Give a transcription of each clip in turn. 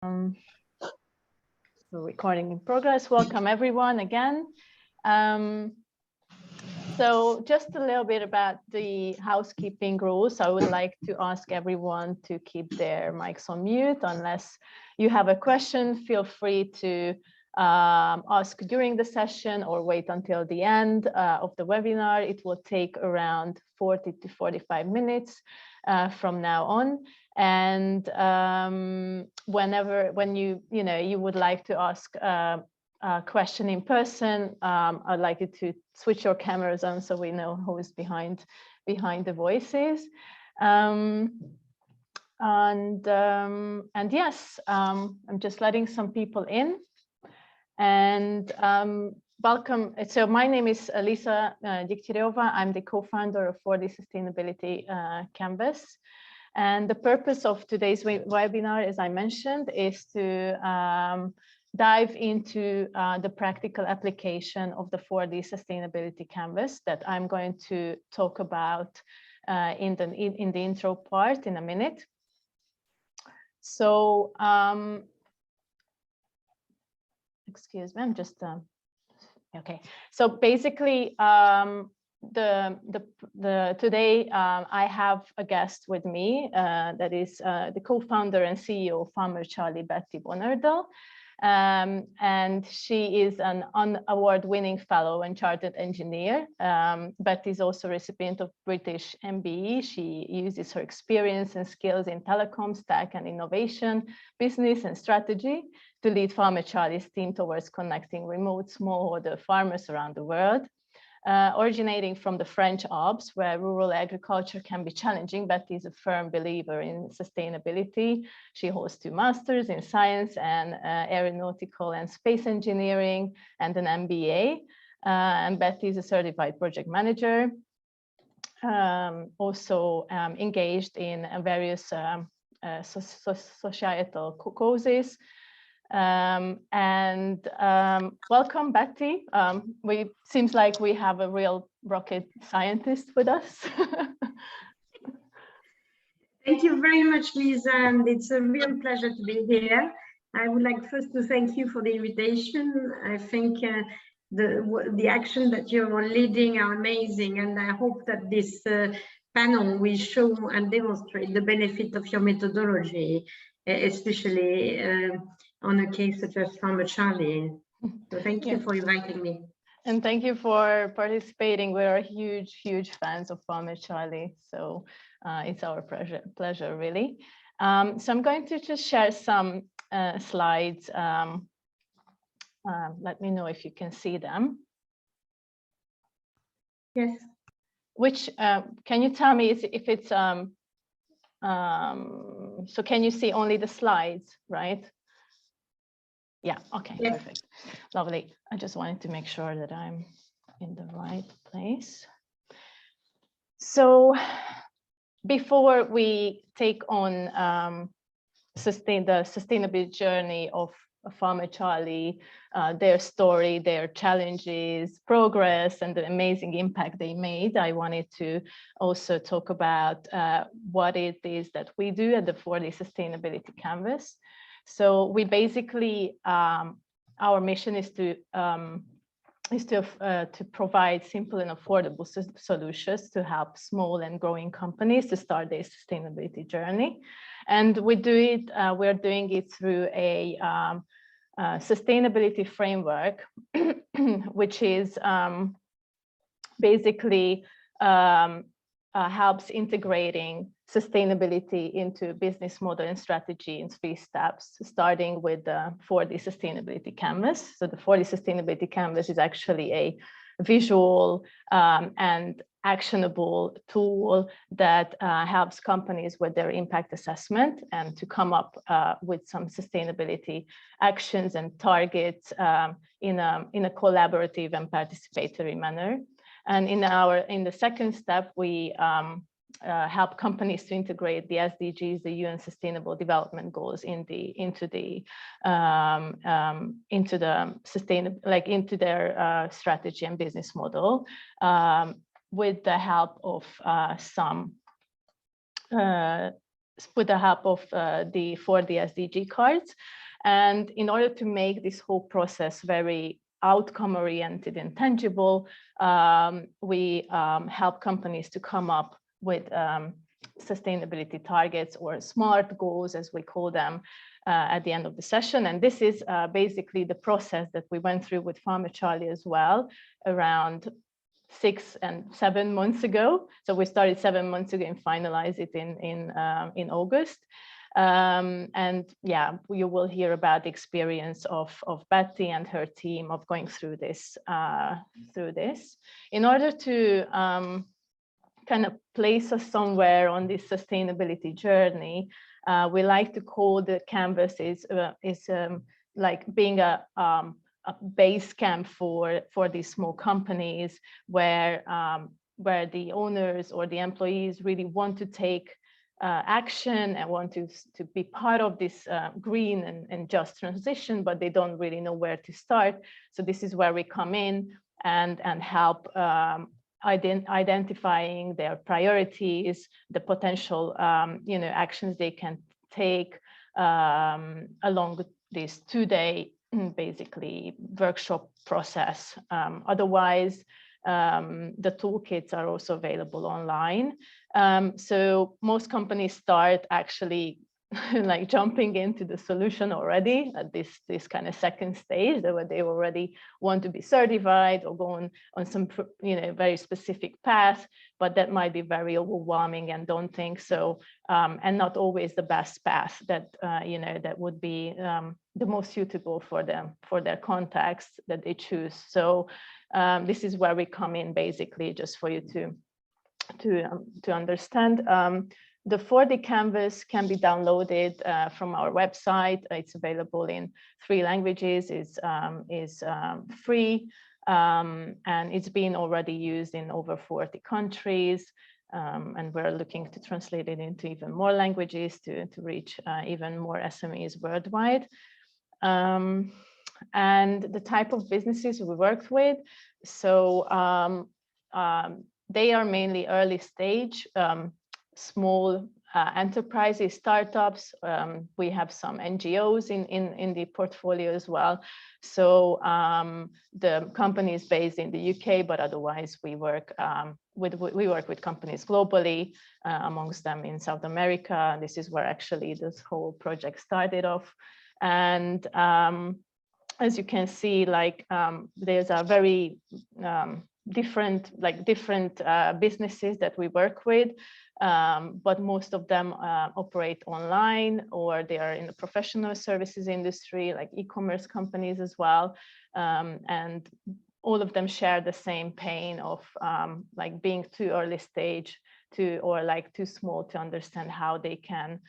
So recording in progress. Welcome everyone again. So just a little bit about the housekeeping rules. I would like to ask everyone to keep their mics on mute. Unless you have a question, feel free to ask during the session or wait until the end of the webinar. It will take around 40 to 45 minutes from now on. And when you would like to ask a question in person, I'd like you to switch your cameras on so we know who is behind the voices. And yes, I'm just letting some people in. And welcome. So my name is Lisa Diktirova. I'm the co-founder of 4D Sustainability Canvas. And the purpose of today's webinar, as I mentioned, is to dive into the practical application of the 4D Sustainability Canvas that I'm going to talk about in the intro part in a minute. So, excuse me, I'm just okay. So basically, today I have a guest with me that is the co-founder and CEO of Farmer Charlie, Betty Bonardel. And she is an award-winning fellow and chartered engineer. Betty is also a recipient of British MBE. She uses her experience and skills in telecoms, tech and innovation, business and strategy to lead Farmer Charlie's team towards connecting remote smallholder farmers around the world. Originating from the French Alps, where rural agriculture can be challenging, Betty is a firm believer in sustainability. She holds 2 masters in science and aeronautical and space engineering and an MBA. And Betty is a certified project manager, also engaged in various societal causes. Welcome, Betty. Seems like we have a real rocket scientist with us. Thank you very much, Lisa, and it's a real pleasure to be here. I would like first to thank you for the invitation. I think the action that you're leading are amazing, and I hope that this panel will show and demonstrate the benefit of your methodology, especially on a case such as Farmer Charlie. So thank you for inviting me. And thank you for participating. We're huge fans of Farmer Charlie. So it's our pleasure really. So I'm going to just share some slides. Let me know if you can see them. Yes. Which, can you tell me if it's, so can you see only the slides, right? Yeah, okay, yes. Perfect, lovely. I just wanted to make sure that I'm in the right place. So before we take on the sustainability journey of Farmer Charlie, their story, their challenges, progress, and the amazing impact they made, I wanted to also talk about what it is that we do at the 4D Sustainability Canvas. So we basically, our mission is to provide simple and affordable solutions to help small and growing companies to start their sustainability journey. And we're doing it through a sustainability framework, which is basically helps integrating sustainability into business model and strategy in 3 steps, starting with the 4D Sustainability Canvas. So the 4D Sustainability Canvas is actually a visual and actionable tool that helps companies with their impact assessment and to come up with some sustainability actions and targets in a collaborative and participatory manner. And in the second step, we help companies to integrate the SDGs, the UN Sustainable Development Goals, into their strategy and business model, with the help of some with the help of the 4D SDG cards. And in order to make this whole process very outcome-oriented and tangible, we help companies to come up with sustainability targets, or SMART goals, as we call them, at the end of the session. And this is basically the process that we went through with Farmer Charlie as well, around 6 and 7 months ago. So we started 7 months ago and finalized it in August. And yeah, you will hear about the experience of Betty and her team of going through this. In order to kind of place us somewhere on this sustainability journey, we like to call the canvas is like being a base camp for these small companies, where the owners or the employees really want to take action and want to be part of this green and just transition, but they don't really know where to start. So this is where we come in and help identifying their priorities, the potential actions they can take along this 2-day basically workshop process. Otherwise, the toolkits are also available online. So most companies start actually like jumping into the solution already at this kind of second stage, where they already want to be certified or go on some very specific path, but that might be very overwhelming and daunting. So and not always the best path that that would be the most suitable for them, for their context that they choose. So this is where we come in, basically, just for you to understand. The 4D canvas can be downloaded from our website. It's available in 3 languages. It's free, and it's been already used in over 40 countries. And we're looking to translate it into even more languages to reach even more SMEs worldwide. And the type of businesses we worked with, so they are mainly early stage, small enterprises, startups. We have some NGOs in the portfolio as well. So the company is based in the UK, but otherwise we work with companies globally, amongst them in South America. This is where actually this whole project started off. And as you can see, there's a very different businesses that we work with, but most of them operate online, or they are in the professional services industry, like e-commerce companies as well. And all of them share the same pain of being too early stage or too small to understand how they can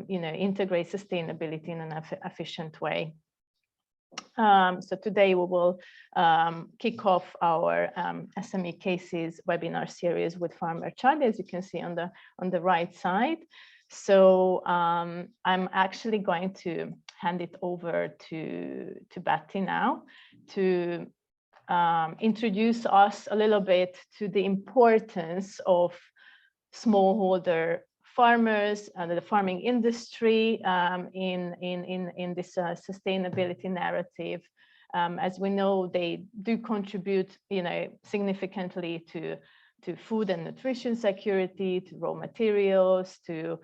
integrate sustainability in an efficient way. So today we will kick off our SME Cases webinar series with Farmer Charlie, as you can see on the right side. So I'm actually going to hand it over to Betty now to introduce us a little bit to the importance of smallholder farmers and the farming industry in this sustainability narrative. As we know, they do contribute, significantly to food and nutrition security, to raw materials, to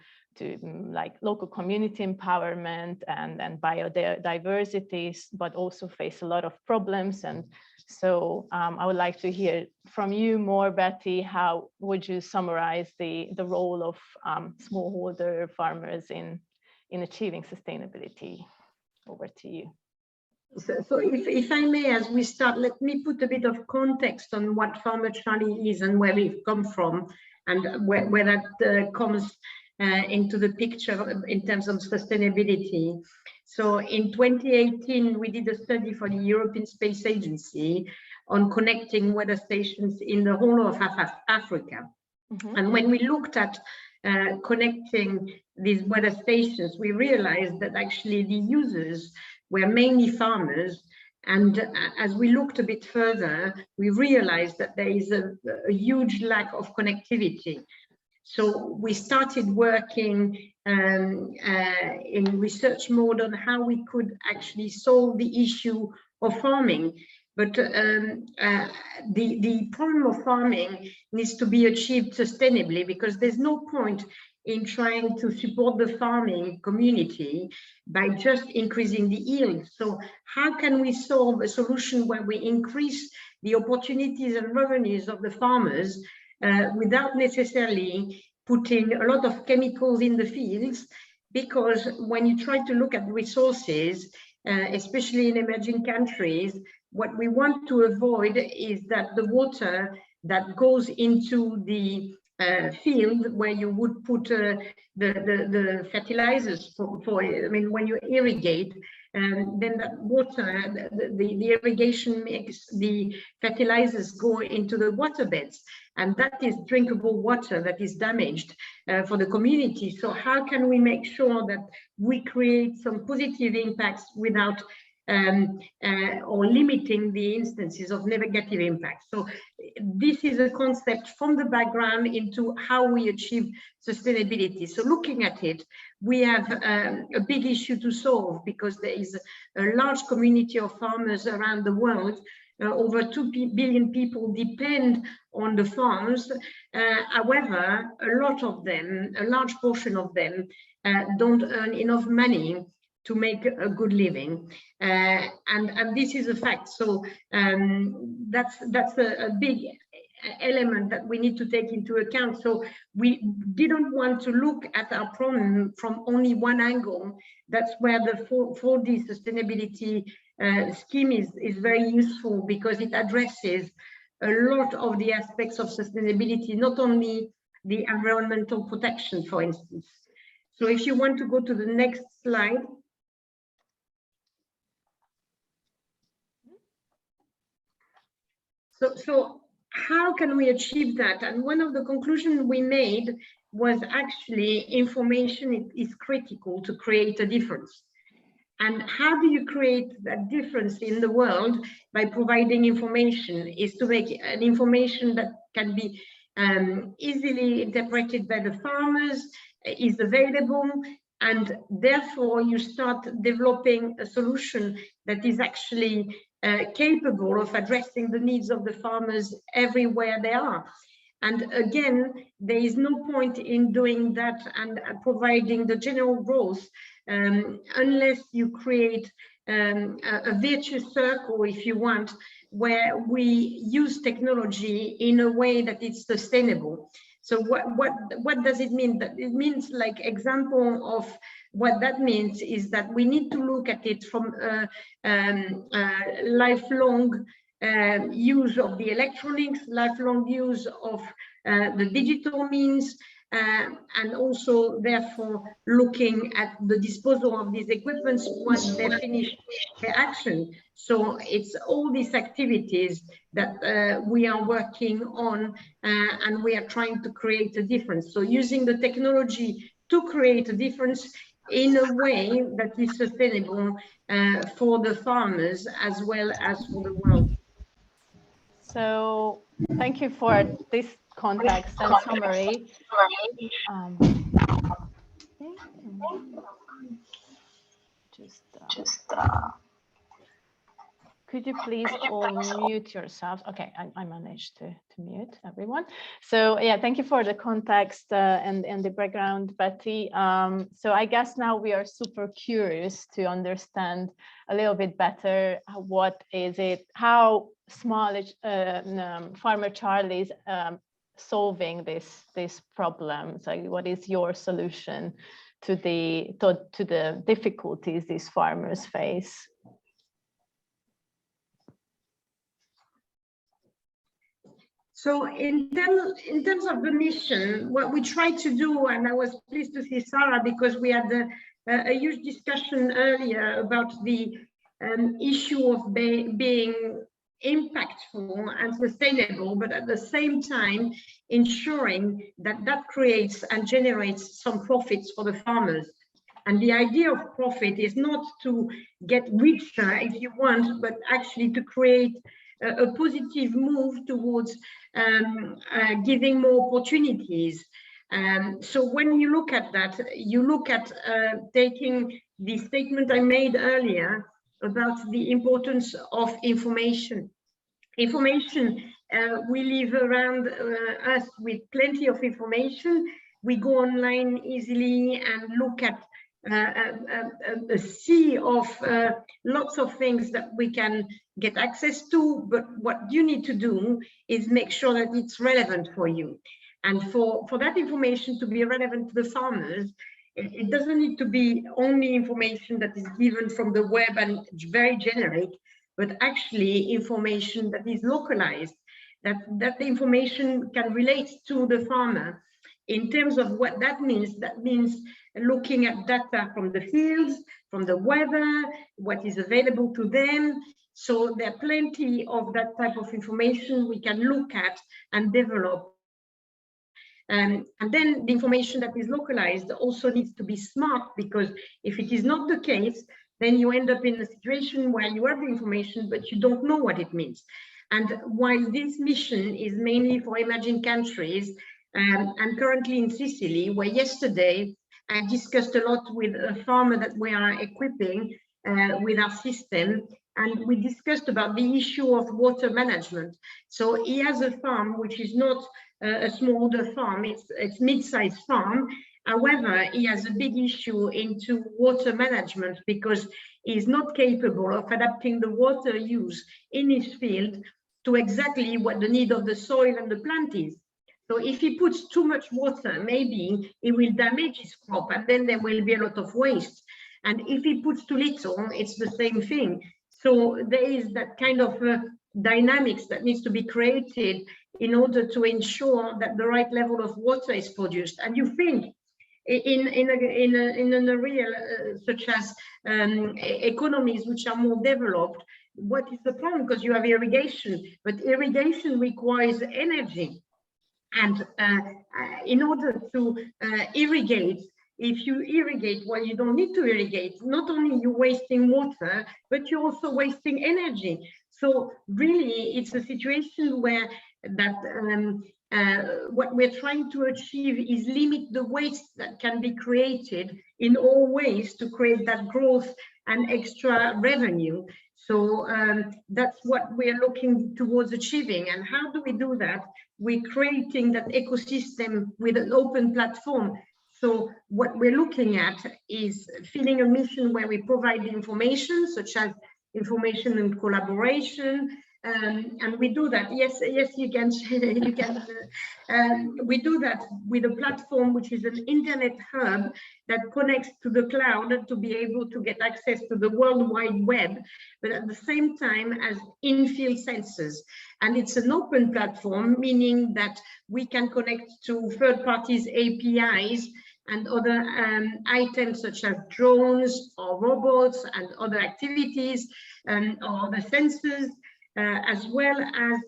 local community empowerment and biodiversity, but also face a lot of problems. And so I would like to hear from you more, Betty. How would you summarize the role of smallholder farmers in achieving sustainability? Over to you. So if I may, as we start, let me put a bit of context on what Farmer Charlie is and where we've come from, and where that comes into the picture in terms of sustainability. So in 2018, we did a study for the European Space Agency on connecting weather stations in the whole of Africa. Mm-hmm. And when we looked at connecting these weather stations, we realized that actually the users were mainly farmers. And as we looked a bit further, we realized that there is a huge lack of connectivity. So we started working in research mode on how we could actually solve the issue of farming. But the problem of farming needs to be achieved sustainably, because there's no point in trying to support the farming community by just increasing the yield. So how can we solve a solution where we increase the opportunities and revenues of the farmers without necessarily putting a lot of chemicals in the fields? Because when you try to look at resources, especially in emerging countries, what we want to avoid is that the water that goes into the field where you would put the fertilizers for I mean, when you irrigate, then that water, the irrigation makes the fertilizers go into the waterbeds, and that is drinkable water that is damaged for the community. So how can we make sure that we create some positive impacts without or limiting the instances of negative impacts? So this is a concept from the background into how we achieve sustainability. So looking at it, we have a big issue to solve, because there is a large community of farmers around the world. Over 2 billion people depend on the farms. However, a lot of them, a large portion of them, don't earn enough money to make a good living, and this is a fact. So that's a big element that we need to take into account. So we didn't want to look at our problem from only one angle. That's where the 4D sustainability scheme is very useful, because it addresses a lot of the aspects of sustainability, not only the environmental protection, for instance. So if you want to go to the next slide. So how can we achieve that? And one of the conclusions we made was actually information is critical to create a difference. And how do you create that difference in the world? By providing information, is to make an information that can be easily interpreted by the farmers, is available, and therefore you start developing a solution that is actually capable of addressing the needs of the farmers everywhere they are. And again, there is no point in doing that and providing the general growth unless you create a virtuous circle, if you want, where we use technology in a way that is sustainable. So what does it mean? That it means, like, example of what that means is that we need to look at it from lifelong use of the electronics, lifelong use of the digital means, and also therefore looking at the disposal of these equipments once they finish their action. So it's all these activities that we are working on, and we are trying to create a difference. So using the technology to create a difference in a way that is sustainable for the farmers as well as for the world. So thank you for this context and summary. Could you please all mute yourselves? Okay, I managed to mute everyone. So yeah, thank you for the context and the background, Betty. So I guess now we are super curious to understand a little bit better what is it, how Farmer Charlie's solving this problem. So what is your solution to the difficulties these farmers face? So in terms of the mission, what we try to do, and I was pleased to see Sarah, because we had a huge discussion earlier about the issue of being impactful and sustainable, but at the same time ensuring that that creates and generates some profits for the farmers. And the idea of profit is not to get richer, if you want, but actually to create a positive move towards giving more opportunities. So when you look at that, you look at taking the statement I made earlier about the importance of information. Information, we live around us with plenty of information. We go online easily and look at a sea of lots of things that we can get access to, but what you need to do is make sure that it's relevant for you. And for that information to be relevant to the farmers, it doesn't need to be only information that is given from the web and very generic, but actually information that is localized, that the information can relate to the farmer. In terms of what that means looking at data from the fields, from the weather, what is available to them. So there are plenty of that type of information we can look at and develop. And then the information that is localized also needs to be smart, because if it is not the case, then you end up in a situation where you have the information, but you don't know what it means. And while this mission is mainly for emerging countries, and currently in Sicily, where yesterday I discussed a lot with a farmer that we are equipping with our system, and we discussed about the issue of water management. So he has a farm which is not a smallholder farm, it's mid-sized farm. However, he has a big issue into water management because he's not capable of adapting the water use in his field to exactly what the need of the soil and the plant is. So if he puts too much water, maybe it will damage his crop, and then there will be a lot of waste. And if he puts too little, it's the same thing. So there is that kind of dynamics that needs to be created in order to ensure that the right level of water is produced. And you think in an area such as economies which are more developed, what is the problem? Because you have irrigation, but irrigation requires energy. And in order to irrigate, if you irrigate while you don't need to irrigate, not only you're wasting water, but you're also wasting energy. So really, it's a situation where that what we're trying to achieve is limit the waste that can be created in all ways to create that growth and extra revenue. So that's what we're looking towards achieving. And how do we do that? We're creating that ecosystem with an open platform. So what we're looking at is filling a mission where we provide the information, such as information and collaboration, and we do that. Yes, you can. We do that with a platform which is an internet hub that connects to the cloud to be able to get access to the World Wide Web, but at the same time as in-field sensors. And it's an open platform, meaning that we can connect to third parties' APIs and other items such as drones or robots and other activities or the sensors, as well as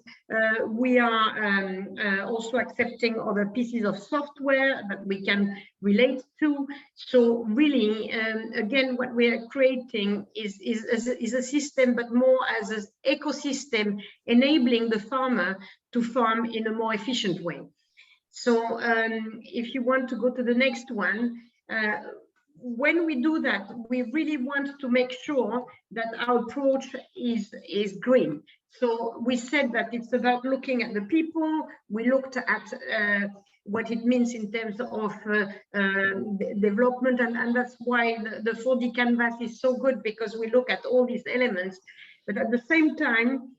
we are also accepting other pieces of software that we can relate to. So really, again, what we are creating is a system, but more as an ecosystem enabling the farmer to farm in a more efficient way. So if you want to go to the next one, when we do that, we really want to make sure that our approach is green. So we said that it's about looking at the people. We looked at what it means in terms of development, and that's why the 4D canvas is so good, because we look at all these elements. But at the same time,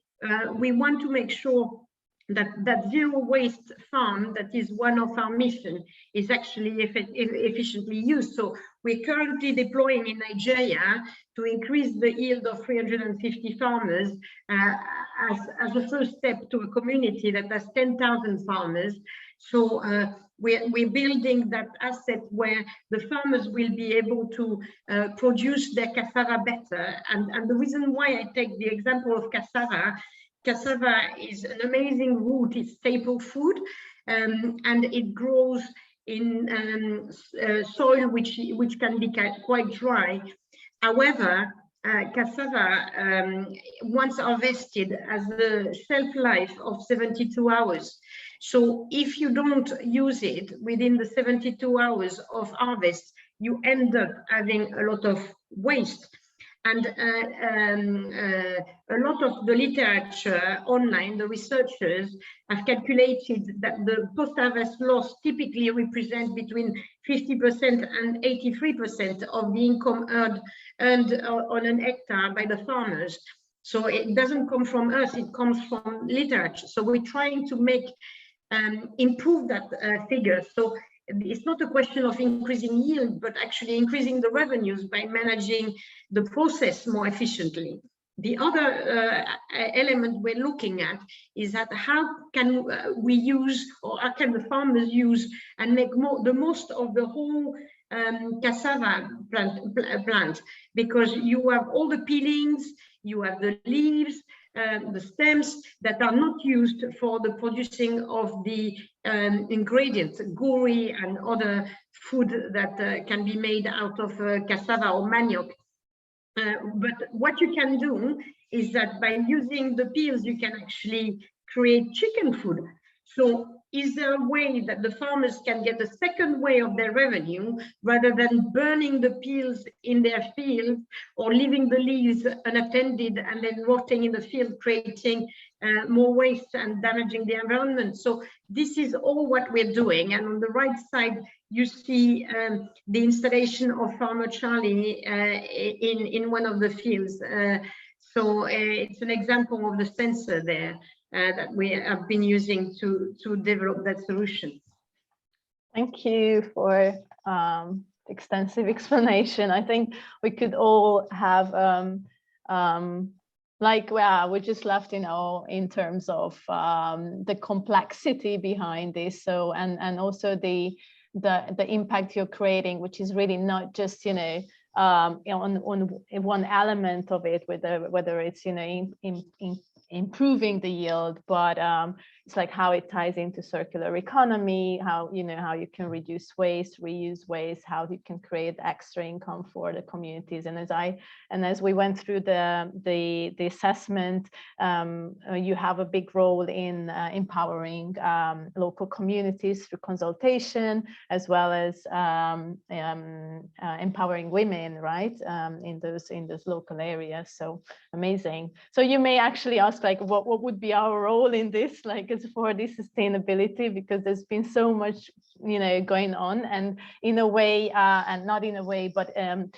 we want to make sure that zero waste farm, that is one of our mission, is actually efficiently used. So we're currently deploying in Nigeria to increase the yield of 350 farmers as a first step to a community that has 10,000 farmers. So we're building that asset where the farmers will be able to produce their cassava better. And the reason why I take the example of cassava is an amazing root. It's staple food, and it grows in soil which can be quite dry. However, cassava, once harvested, has a shelf life of 72 hours. So if you don't use it within the 72 hours of harvest, you end up having a lot of waste. And a lot of the literature online, the researchers have calculated that the post-harvest loss typically represents between 50% and 83% of the income earned on an hectare by the farmers. So it doesn't come from us, it comes from literature. So we're trying to make improve that figure. So it's not a question of increasing yield, but actually increasing the revenues by managing the process more efficiently. The other element we're looking at is that how can we use, or how can the farmers use and make the most of the whole cassava plant, because you have all the peelings, you have the leaves, the stems that are not used for the producing of the ingredients, guri and other food that can be made out of cassava or manioc. But what you can do is that by using the peels, you can actually create chicken food. So is there a way that the farmers can get a second way of their revenue rather than burning the peels in their field or leaving the leaves unattended and then rotting in the field, creating more waste and damaging the environment? So this is all what we're doing. And on the right side, you see the installation of Farmer Charlie in one of the fields. So it's an example of the sensor there that we have been using to develop that solution. Thank you for extensive explanation. I think we could all have like, well, we're just left, you know, in terms of the complexity behind this. So and also the impact you're creating, which is really not just, you know, on one element of it, whether it's, you know, improving the yield, but it's like how it ties into circular economy, how, you know, how you can reduce waste, reuse waste, how you can create extra income for the communities. And as we went through the assessment, you have a big role in empowering local communities through consultation, as well as empowering women, right, in those local areas. So amazing. So you may actually ask, like, what would be our role in this, like, as for this sustainability, because there's been so much, you know, going on, and in a way, and not in a way, but the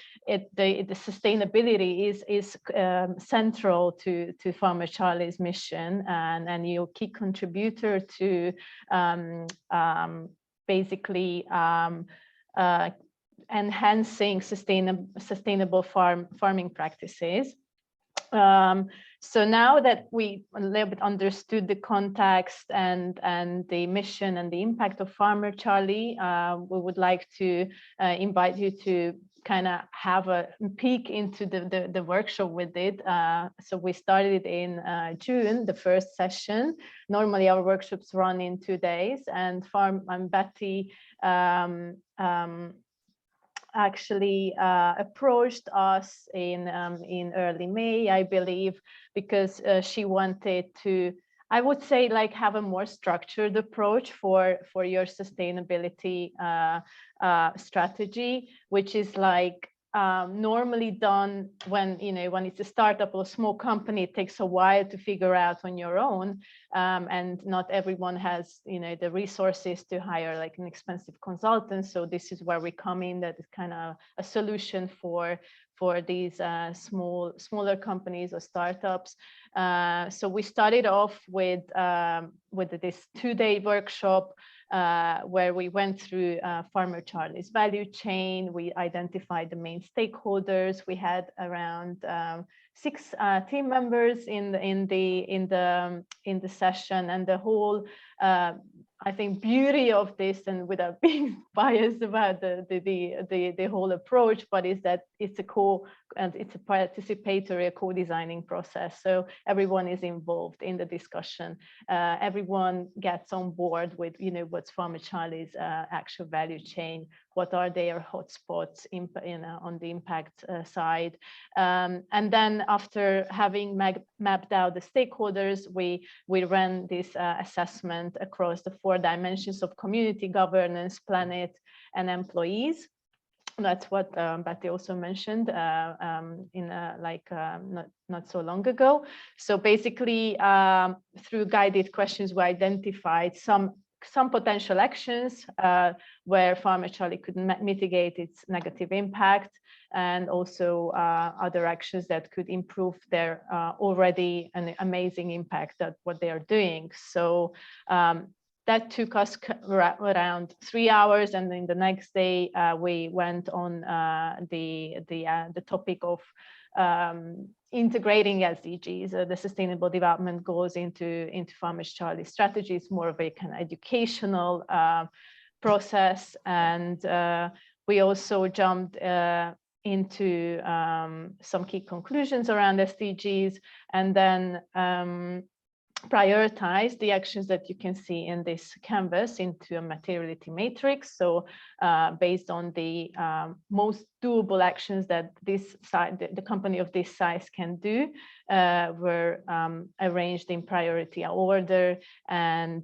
sustainability is central to Farmer Charlie's mission, and you're a key contributor to basically enhancing sustainable farming practices. So now that we a little bit understood the context and the mission and the impact of Farmer Charlie, we would like to invite you to kind of have a peek into the workshop we did. So we started in June, the first session. Normally our workshops run in 2 days, and Betty actually approached us in early May, I believe, because she wanted to, I would say, like, have a more structured approach for your sustainability strategy, which is like normally done when, you know, when it's a startup or a small company. It takes a while to figure out on your own, and not everyone has, you know, the resources to hire like an expensive consultant. So this is where we come in. That is kind of a solution for these smaller companies or startups. So we started off with this 2-day workshop where we went through Farmer Charlie's value chain. We identified the main stakeholders. We had around 6 team members in the session, and the whole I think beauty of this, and without being biased about the whole approach, but is that it's a participatory, a co-designing process. So everyone is involved in the discussion. Everyone gets on board with, you know, what's Farmer Charlie's actual value chain, what are their hotspots on the impact side. And then after having mapped out the stakeholders, we ran this assessment across the 4 dimensions of community, governance, planet, and employees. That's what Betty also mentioned not so long ago. So basically, through guided questions, we identified some potential actions where Farmer Charlie could mitigate its negative impact, and also other actions that could improve their already an amazing impact at what they are doing. So that took us around 3 hours, and then the next day we went on the topic of integrating SDGs, the Sustainable Development Goals, into Farmer Charlie strategies, more of a kind of educational process. And we also jumped into some key conclusions around SDGs, and then prioritize the actions that you can see in this canvas into a materiality matrix. So based on the most doable actions that the company of this size can do, were arranged in priority order, and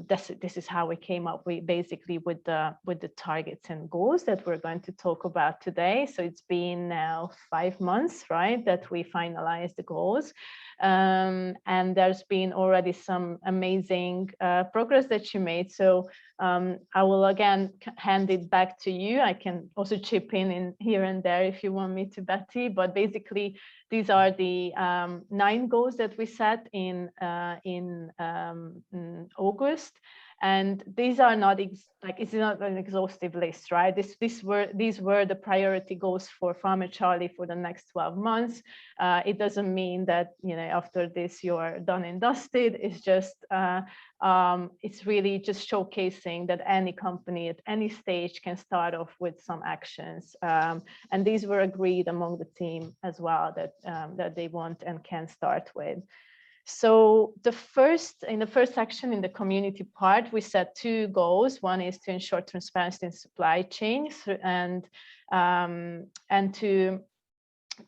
this is how we came up with the targets and goals that we're going to talk about today. So it's been now 5 months, right, that we finalized the goals. And there's been already some amazing progress that you made. So I will again hand it back to you. I can also chip in here and there if you want me to, Betty, but basically these are the 9 goals that we set in August. And these are not it's not an exhaustive list, right? These were the priority goals for Farmer Charlie for the next 12 months. It doesn't mean that, you know, after this you're done and dusted. It's just it's really just showcasing that any company at any stage can start off with some actions. And these were agreed among the team as well that they want and can start with. So in the first section, in the community part, we set 2 goals. One is to ensure transparency in supply chains, and to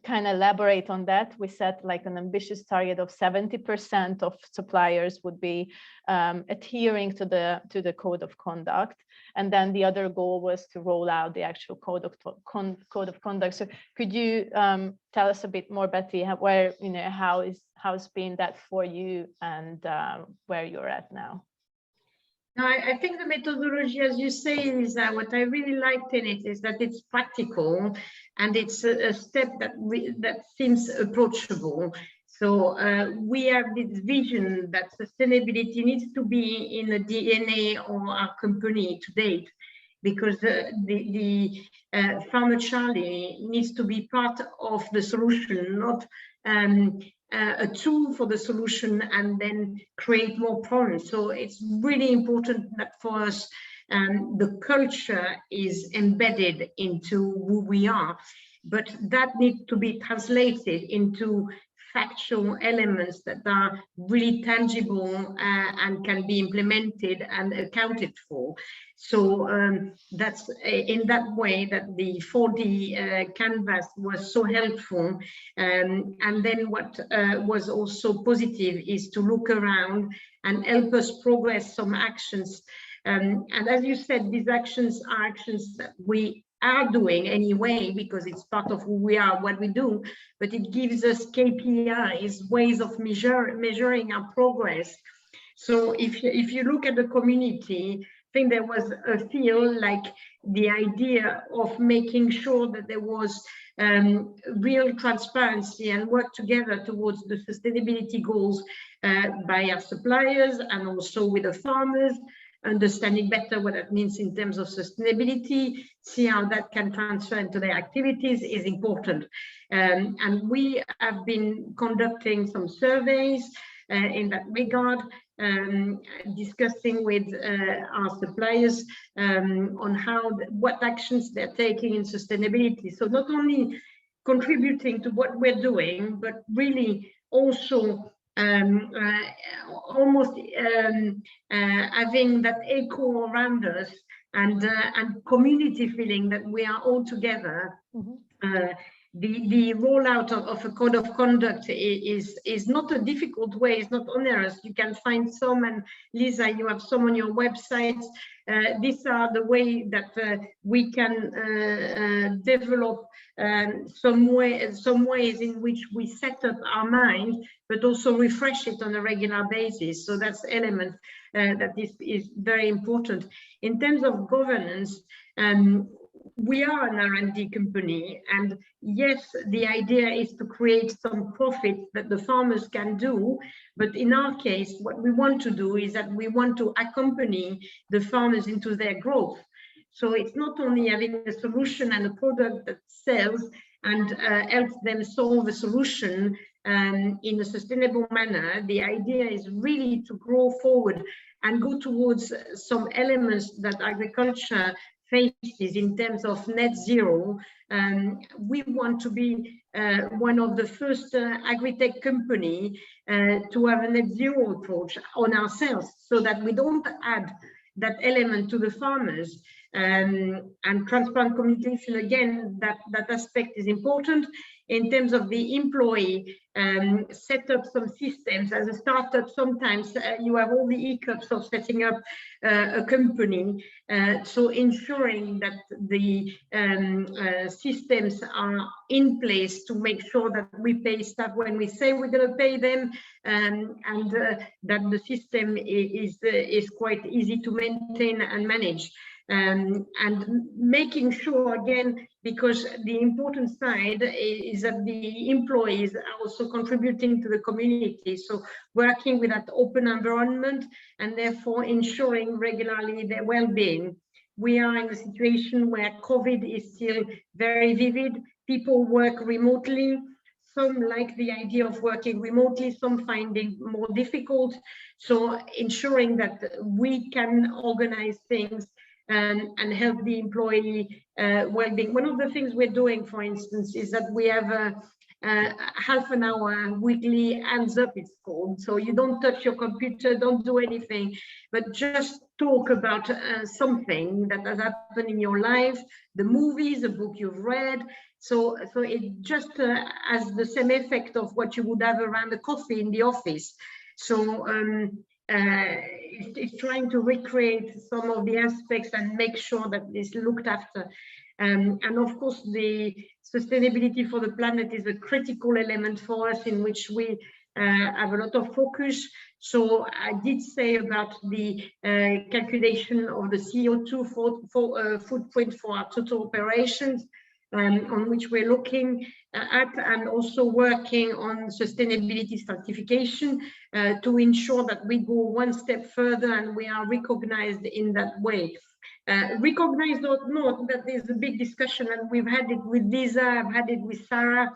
kind of elaborate on that, we set like an ambitious target of 70% of suppliers would be adhering to the code of conduct. And then the other goal was to roll out the actual code of conduct. So could you tell us a bit more, Betty, how's been that for you, and where you're at now? I think the methodology, as you say, is what I really liked in it is that it's practical, and it's a step that seems approachable. So we have this vision that sustainability needs to be in the DNA of our company to date, because the Farmer Charlie needs to be part of the solution, not a tool for the solution and then create more problems. So it's really important that for us the culture is embedded into who we are, but that needs to be translated into factual elements that are really tangible and can be implemented and accounted for. So that's in that way that the 4D canvas was so helpful. And then what was also positive is to look around and help us progress some actions. And as you said, these actions are actions that we are doing anyway, because it's part of who we are, what we do, but it gives us KPIs, ways of measuring our progress. So if you look at the community, I think there was a feel like the idea of making sure that there was real transparency and work together towards the sustainability goals by our suppliers and also with the farmers, understanding better what that means in terms of sustainability, see how that can transfer into their activities is important. And we have been conducting some surveys in that regard, discussing with our suppliers on what actions they're taking in sustainability. So not only contributing to what we're doing, but really also almost having that echo around us and community feeling that we are all together. The rollout of a code of conduct is not a difficult way, it's not onerous. You can find some, and Lisa, you have some on your website. These are the way that we can develop some ways in which we set up our mind, but also refresh it on a regular basis. So that's element that is very important. In terms of governance, we are an R&D company, and yes, the idea is to create some profit that the farmers can do. But in our case, what we want to do is that we want to accompany the farmers into their growth. So it's not only having a solution and a product that sells and helps them solve a solution in a sustainable manner. The idea is really to grow forward and go towards some elements that agriculture faces in terms of net zero. We want to be one of the first agritech company to have a net zero approach on ourselves, so that we don't add that element to the farmers. And transparent communication, again, that aspect is important. In terms of the employee, set up some systems. As a startup, sometimes you have all the hiccups of setting up a company. So ensuring that the systems are in place to make sure that we pay staff when we say we're going to pay them, and that the system is quite easy to maintain and manage. And making sure, again, because the important side is that the employees are also contributing to the community. So working with that open environment and therefore ensuring regularly their well-being. We are in a situation where COVID is still very vivid. People work remotely. Some like the idea of working remotely, some find it more difficult. So ensuring that we can organize things and help the employee well-being. One of the things we're doing, for instance, is that we have a half an hour weekly hands up, it's called. So you don't touch your computer, don't do anything, but just talk about something that has happened in your life, the movies, the book you've read. So it just has the same effect of what you would have around a coffee in the office. So it's trying to recreate some of the aspects and make sure that it's looked after. And of course, the sustainability for the planet is a critical element for us, in which we have a lot of focus. So I did say about the calculation of the CO2 footprint for our total operations, on which we're looking at, and also working on sustainability certification to ensure that we go one step further and we are recognized in that way. Recognized or not, that is a big discussion, and we've had it with Lisa, I've had it with Sarah.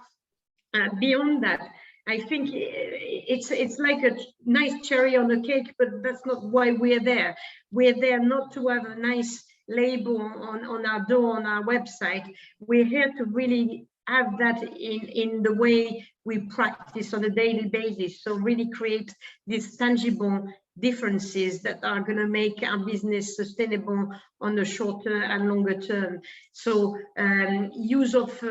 Beyond that, I think it's like a nice cherry on the cake, but that's not why we're there. We're there not to have a nice label on our door, on our website. We're here to really have that in the way we practice on a daily basis. So really create these tangible differences that are going to make our business sustainable on the shorter and longer term. So use of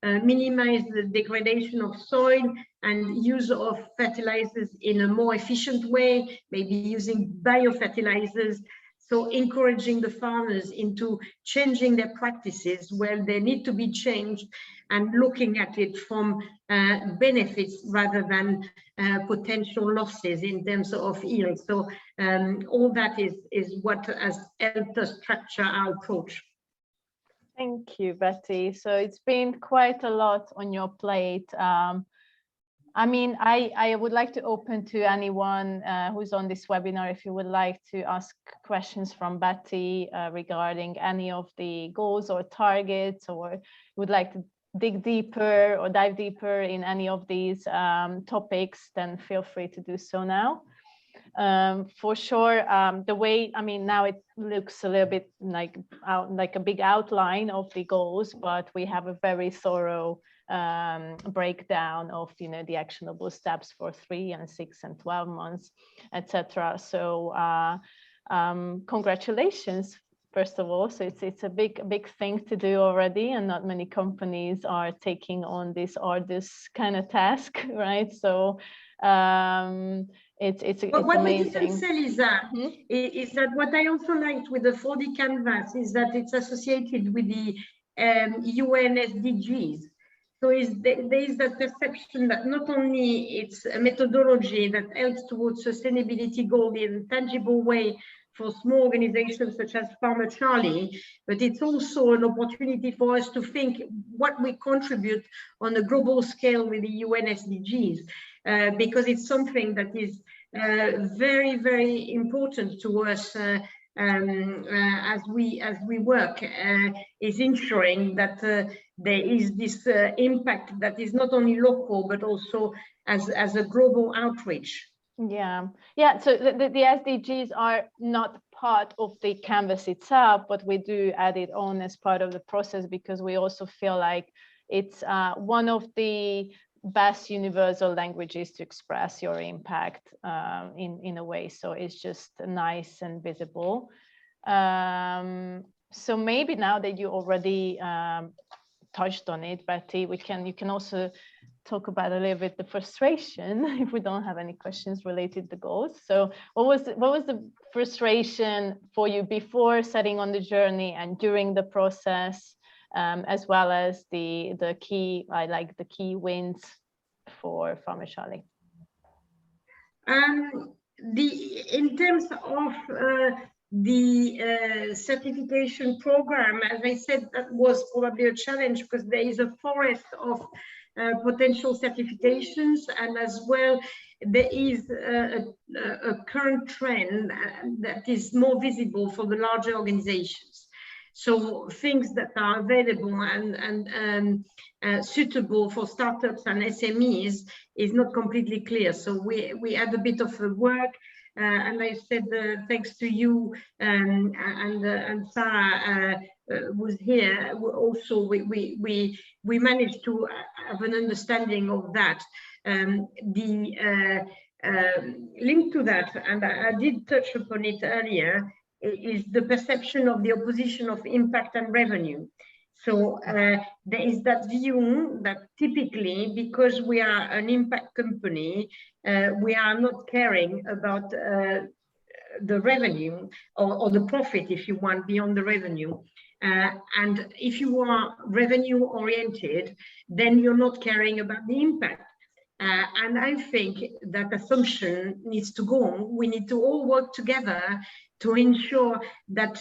minimize the degradation of soil and use of fertilizers in a more efficient way, maybe using biofertilizers. So encouraging the farmers into changing their practices where they need to be changed, and looking at it from benefits rather than potential losses in terms of yield. So all that is what has helped us structure our approach. Thank you, Betty. So it's been quite a lot on your plate. I mean, I would like to open to anyone who's on this webinar, if you would like to ask questions from Betty regarding any of the goals or targets, or would like to dig deeper or dive deeper in any of these topics, then feel free to do so now. For sure, the way, I mean, now it looks a little bit like a big outline of the goals, but we have a very thorough breakdown of, you know, the actionable steps for 3 and 6 and 12 months, etc. So congratulations first of all. So it's a big thing to do already, and not many companies are taking on this arduous kind of task, right? So it's what amazing. we didn't say, Lisa, is that what I also liked with the 4D canvas is that it's associated with the UN SDGs. So there is that perception that not only it's a methodology that helps towards sustainability goal in a tangible way for small organizations such as Farmer Charlie, but it's also an opportunity for us to think what we contribute on a global scale with the UN SDGs, because it's something that is very, very important to us as we work, is ensuring that there is this impact that is not only local but also as a global outreach. Yeah. So the SDGs are not part of the canvas itself, but we do add it on as part of the process, because we also feel like it's one of the best universal languages to express your impact in a way. So it's just nice and visible. So maybe now that you already touched on it, Betty, you can also talk about a little bit the frustration if we don't have any questions related to goals. So what was the frustration for you before setting on the journey and during the process, as well as the key wins for Farmer Charlie? In terms of the certification program, as I said, that was probably a challenge because there is a forest of potential certifications, and as well there is a current trend that is more visible for the larger organizations. So things that are available and suitable for startups and SMEs is not completely clear. So we had a bit of work, and I said thanks to you and Sarah was here. Also, we managed to have an understanding of that. The link to that, and I did touch upon it earlier, is the perception of the opposition of impact and revenue. So there is that view that typically, because we are an impact company, we are not caring about the revenue or the profit, if you want, beyond the revenue. And if you are revenue oriented, then you're not caring about the impact. And I think that assumption needs to go. We need to all work together to ensure that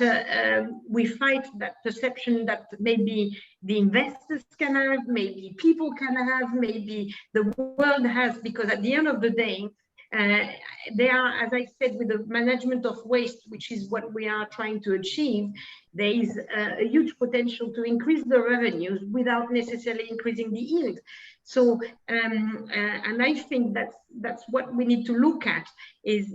we fight that perception that maybe the investors can have, maybe people can have, maybe the world has, because at the end of the day, they are, as I said, with the management of waste, which is what we are trying to achieve, there is a huge potential to increase the revenues without necessarily increasing the yield. So, and I think that's what we need to look at, is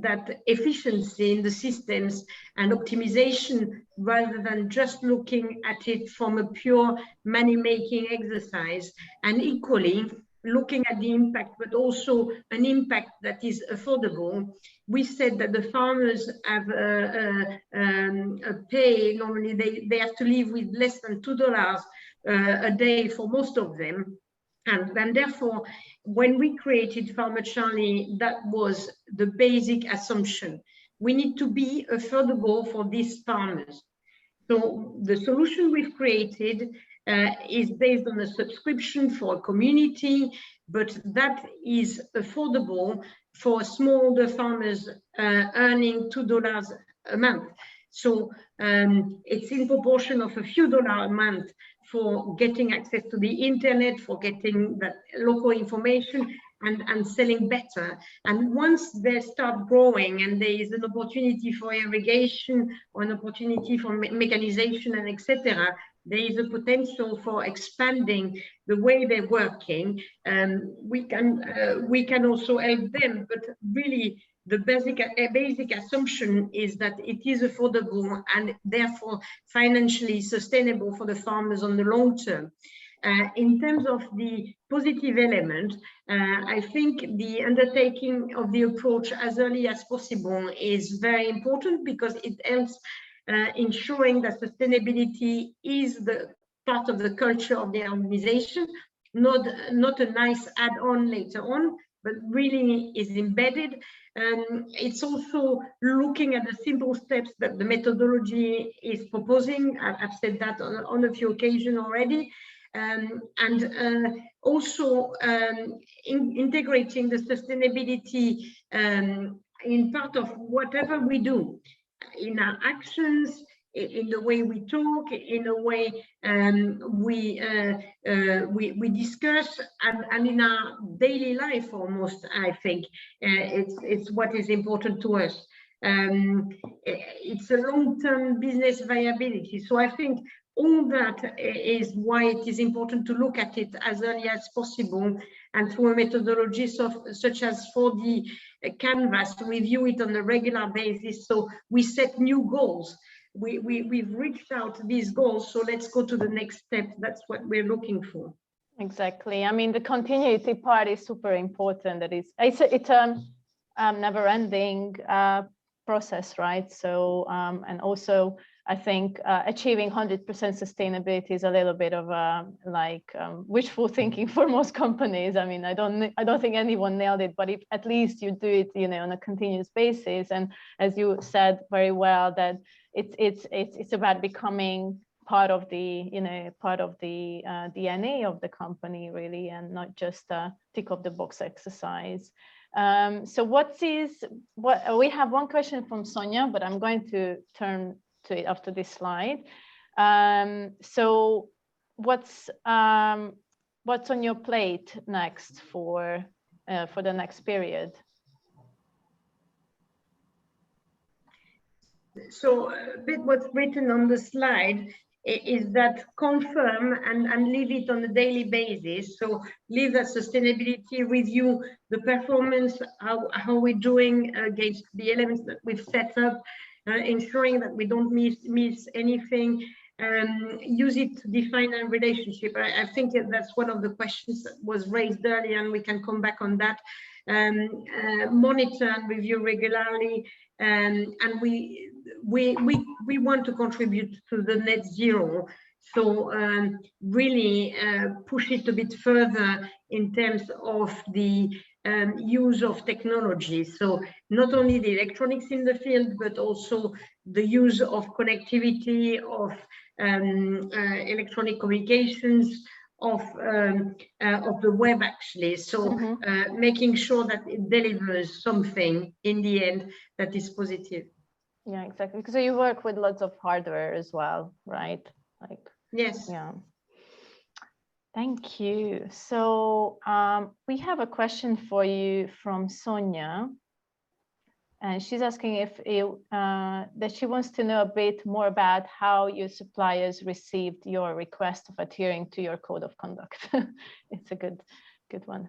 that efficiency in the systems and optimization, rather than just looking at it from a pure money-making exercise, and equally looking at the impact, but also an impact that is affordable. We said that the farmers have a pay, normally they have to live with less than $2 a day for most of them. And therefore, when we created Farmer Charlie, that was the basic assumption. We need to be affordable for these farmers. So the solution we've created is based on a subscription for a community, but that is affordable for smallholder farmers earning $2 a month. So it's in proportion of a few dollars a month for getting access to the internet, for getting that local information, and selling better. And once they start growing and there is an opportunity for irrigation or an opportunity for mechanization and etc., there is a potential for expanding the way they're working. We can also help them, but really the basic assumption is that it is affordable and therefore financially sustainable for the farmers on the long term. In terms of the positive element, I think the undertaking of the approach as early as possible is very important, because it helps ensuring that sustainability is the part of the culture of the organization, not a nice add-on later on, but really is embedded. It's also looking at the simple steps that the methodology is proposing. I've said that on a few occasions already. Also integrating the sustainability in part of whatever we do, in our actions, in the way we talk, in the way we discuss, and in our daily life almost. I think it's what is important to us. It's a long-term business viability. So I think all that is why it is important to look at it as early as possible, and through a methodology such as for the canvas, to review it on a regular basis. So we set new goals. We've reached out these goals, so let's go to the next step. That's what we're looking for. Exactly. I mean, the continuity part is super important. It's a never-ending process, right? So and also I think achieving 100% sustainability is a little bit of a wishful thinking for most companies. I mean, I don't think anyone nailed it, but if at least you do it, on a continuous basis. And as you said very well, that it's about becoming part of the DNA of the company, really, and not just a tick of the box exercise. So we have one question from Sonia, but I'm going to turn to it after this slide. So what's on your plate next for the next period? So a bit what's written on the slide is that confirm and leave it on a daily basis. So leave that sustainability review, the performance, how we're doing against the elements that we've set up, ensuring that we don't miss anything. Use it to define a relationship. I think that's one of the questions that was raised earlier, and we can come back on that. Monitor and review regularly, and we want to contribute to the net zero. So really push it a bit further in terms of the use of technology. So not only the electronics in the field, but also the use of connectivity, of electronic communications, of the web, actually. So making sure that it delivers something in the end that is positive. Yeah, exactly. Because you work with lots of hardware as well, right? Yes. Yeah. Thank you. So we have a question for you from Sonia, and she's asking that she wants to know a bit more about how your suppliers received your request of adhering to your code of conduct. It's a good one.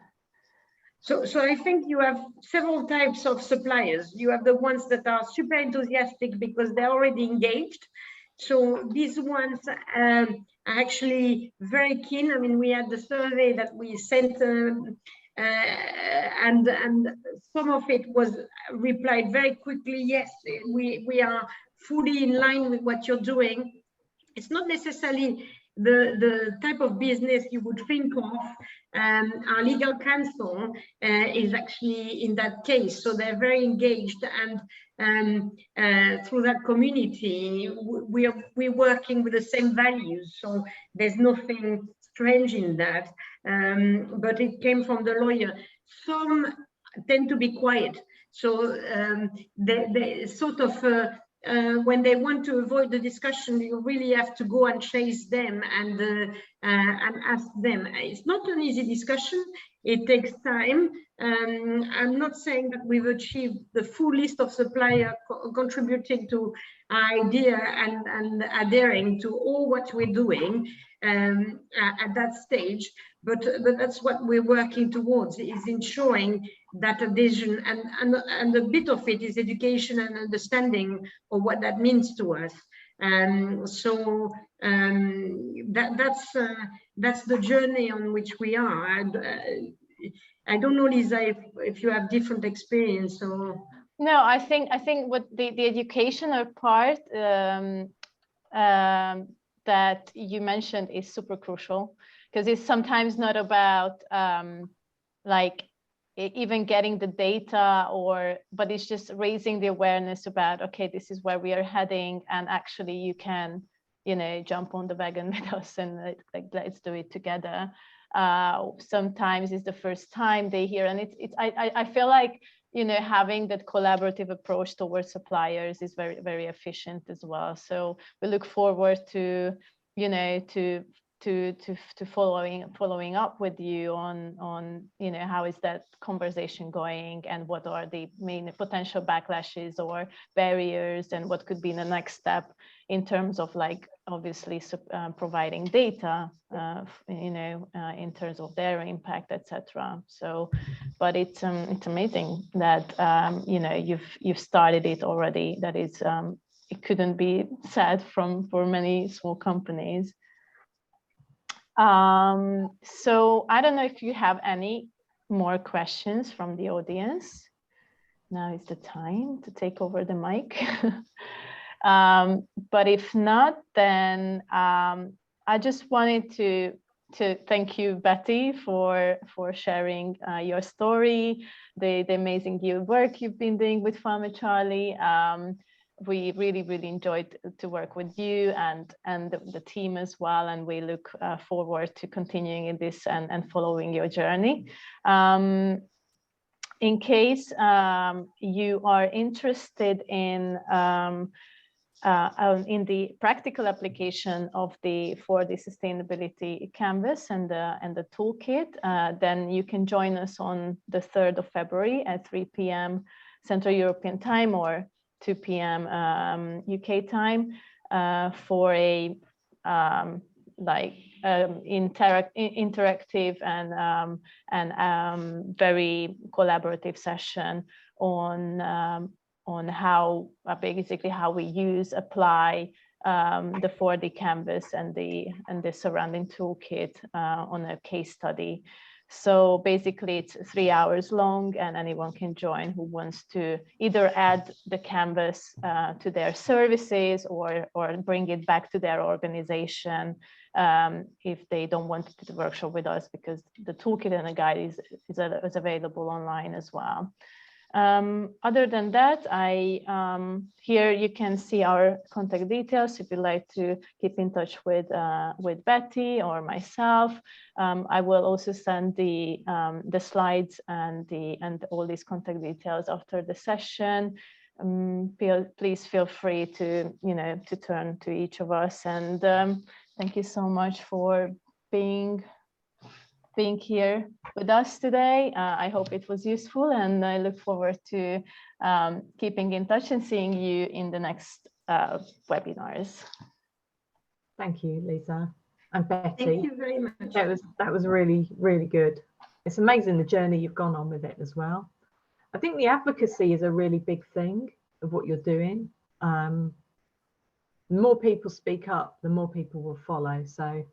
So I think you have several types of suppliers. You have the ones that are super enthusiastic because they're already engaged. So these ones are actually very keen. I mean, we had the survey that we sent, and some of it was replied very quickly. Yes, we are fully in line with what you're doing. It's not necessarily the type of business you would think of. Our legal counsel is actually in that case, so they're very engaged, and through that community we're working with the same values, so there's nothing strange in that. But it came from the lawyer. Some tend to be quiet, so they sort of when they want to avoid the discussion, you really have to go and chase them and ask them. It's not an easy discussion. It takes time. I'm not saying that we've achieved the full list of suppliers contributing to our idea and adhering to all what we're doing at that stage, but that's what we're working towards, is ensuring that adhesion, and a bit of it is education and understanding of what that means to us. So that's the journey on which we are. And I don't know, Lisa, if you have different experience or. No, I think what the educational part that you mentioned is super crucial, because it's sometimes not about like even getting the data, but it's just raising the awareness about, okay, this is where we are heading, and actually you can, you know, jump on the wagon with us and like let's do it together. Sometimes it's the first time they hear, and I feel like, you know, having that collaborative approach towards suppliers is very, very efficient as well. So we look forward to, you know, to following up with you on, you know, how is that conversation going, and what are the main potential backlashes or barriers, and what could be the next step in terms of, like, obviously providing data, you know, in terms of their impact, etc. So, but it's amazing that you know, you've started it already. That is, it couldn't be said for many small companies. So I don't know if you have any more questions from the audience. Now is the time to take over the mic. But if not, then I just wanted to thank you, Betty, for sharing your story, the amazing work you've been doing with Farmer Charlie. We really enjoyed to work with you and the team as well, and we look forward to continuing in this and following your journey. In case you are interested in the practical application of for the sustainability canvas and the toolkit, then you can join us on the 3rd of February at 3 p.m. Central European Time or 2 p.m. UK time for a interactive and very collaborative session on how basically how we apply the 4D canvas and the surrounding toolkit on a case study. So basically it's 3 hours long, and anyone can join who wants to either add the canvas to their services or bring it back to their organization if they don't want to do the workshop with us, because the toolkit and the guide is available online as well. Other than that, here you can see our contact details if you'd like to keep in touch with Betty or myself. I will also send the slides and all these contact details after the session. Please feel free to to turn to each of us, and thank you so much for being here with us today. I hope it was useful, and I look forward to keeping in touch and seeing you in the next webinars. Thank you, Lisa and Betty. Thank you very much. That was really, really good. It's amazing the journey you've gone on with it as well. I think the advocacy is a really big thing of what you're doing. The more people speak up, the more people will follow. So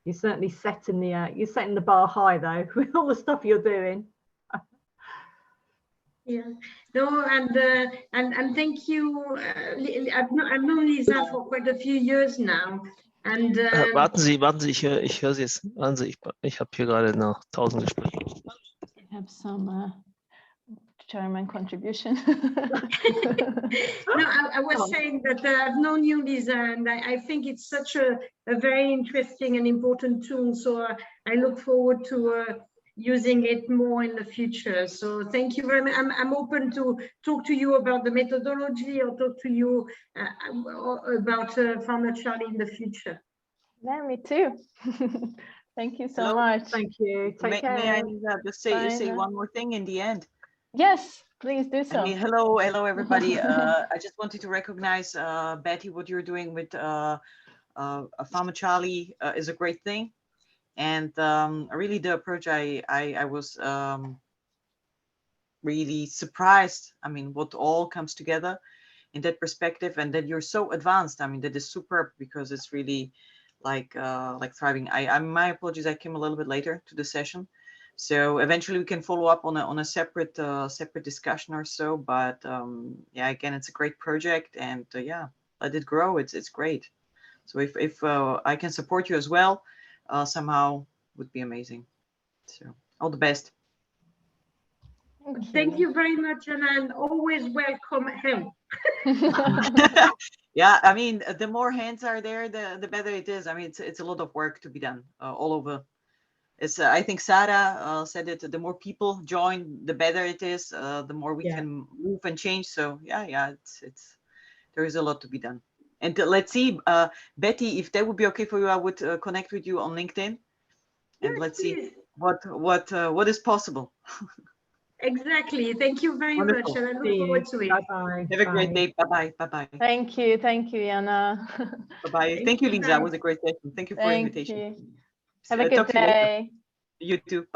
you're certainly setting the bar high though with all the stuff you're doing. Yeah, no, and thank you. I've known Lisa for quite a few years now. And warten Sie, ich höre Sie jetzt. Warten Sie, ich habe hier gerade noch 1000 Gespräche. I have some German contribution. No, I was saying that I've known you, Lisa, and I think it's such a very interesting and important tool. So I look forward to using it more in the future. So thank you very much. I'm open to talk to you about the methodology or talk to you about Farmer Charlie in the future. Yeah, me too. Thank you so much. Thank you. Take care. May I just say one more thing in the end? Yes, please do so. I mean, hello everybody. I just wanted to recognize Betty, what you're doing with Farmer Charlie is a great thing, and really the approach I was really surprised. I mean, what all comes together in that perspective, and that you're so advanced. I mean, that is superb, because it's really like thriving. My apologies, I came a little bit later to the session, So eventually we can follow up on a separate separate discussion or so. But yeah, again, it's a great project, and yeah, let it grow. It's great. So if I can support you as well, somehow, would be amazing. So all the best. Thank you very much, and always welcome help. Yeah, I mean, the more hands are there, the better it is. I mean, it's a lot of work to be done all over. It's I think Sarah said it. The more people join, the better it is. The more we can move and change. So yeah, it's there is a lot to be done. And let's see, Betty, if that would be okay for you, I would connect with you on LinkedIn, and Yes, let's please. see what is possible. Exactly. Thank you very much, Wonderful. and I look forward to it. Bye-bye. Have a great day. Bye bye. Thank you, Jana. Bye. Thank you, Lisa. It was a great session. Thank you for the Thank invitation. you. Have a good Talk to you later. day. You too. Bye.